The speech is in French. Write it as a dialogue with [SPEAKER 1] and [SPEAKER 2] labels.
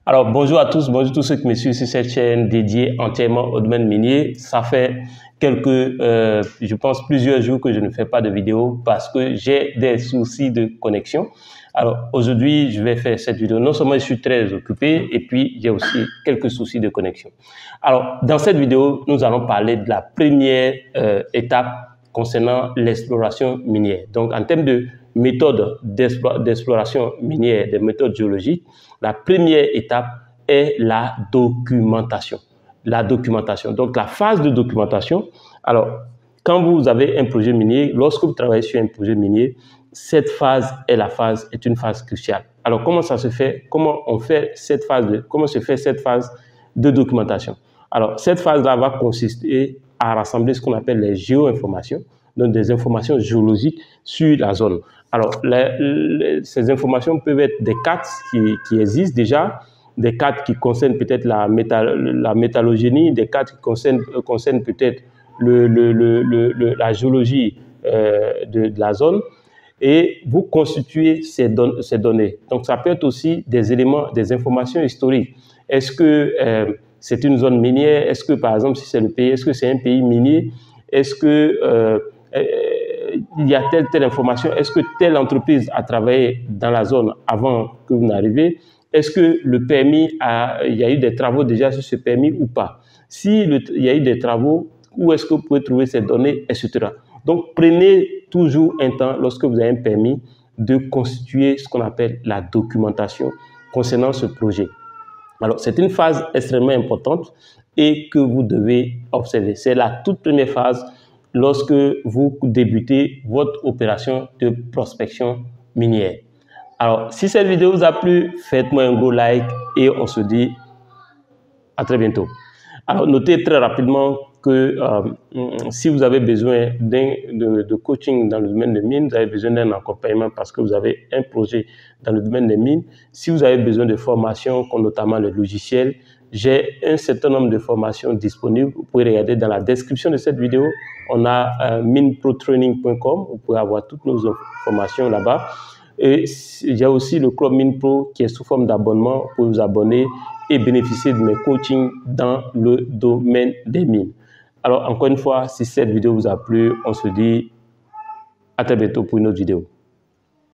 [SPEAKER 1] Alors, bonjour à tous ceux qui me suivent sur cette chaîne dédiée entièrement au domaine minier. Ça fait je pense plusieurs jours que je ne fais pas de vidéo parce que j'ai des soucis de connexion. Alors, aujourd'hui, je vais faire cette vidéo. Non seulement je suis très occupé et puis j'ai aussi quelques soucis de connexion. Alors, dans cette vidéo, nous allons parler de la première étape concernant l'exploration minière. Donc, en termes de méthodes d'exploration minière, des méthodes géologiques, la première étape est la documentation. La documentation. Donc, la phase de documentation, alors, quand vous avez un projet minier, lorsque vous travaillez sur un projet minier, cette phase est une phase cruciale. Alors, comment ça se fait? Comment se fait cette phase de documentation? Alors, cette phase-là va consister à rassembler ce qu'on appelle les géo-informations, donc des informations géologiques sur la zone. Alors, ces informations peuvent être des cartes qui existent déjà, des cartes qui concernent peut-être la métallogénie, des cartes qui concernent peut-être la géologie de la zone, et vous constituez ces données. Donc, ça peut être aussi des éléments, des informations historiques. Est-ce que c'est une zone minière? Est-ce que, par exemple, si c'est le pays, est-ce que c'est un pays minier? Est-ce que il y a telle information? Est-ce que telle entreprise a travaillé dans la zone avant que vous n'arriviez? Est-ce que le permis il y a eu des travaux déjà sur ce permis ou pas? Il y a eu des travaux, où est-ce que vous pouvez trouver ces données, etc. Donc, prenez toujours un temps, lorsque vous avez un permis, de constituer ce qu'on appelle la documentation concernant ce projet. Alors, c'est une phase extrêmement importante et que vous devez observer. C'est la toute première phase lorsque vous débutez votre opération de prospection minière. Alors, si cette vidéo vous a plu, faites-moi un gros like et on se dit à très bientôt. Alors, notez très rapidement que si vous avez besoin de coaching dans le domaine des mines, vous avez besoin d'un accompagnement parce que vous avez un projet dans le domaine des mines. Si vous avez besoin de formations, comme notamment le logiciel, j'ai un certain nombre de formations disponibles. Vous pouvez regarder dans la description de cette vidéo. On a mineprotraining.com. Vous pouvez avoir toutes nos formations là-bas. Et il y a aussi le Club MinePro qui est sous forme d'abonnement. Vous pouvez vous abonner et bénéficier de mes coachings dans le domaine des mines. Alors, encore une fois, si cette vidéo vous a plu, on se dit à très bientôt pour une autre vidéo.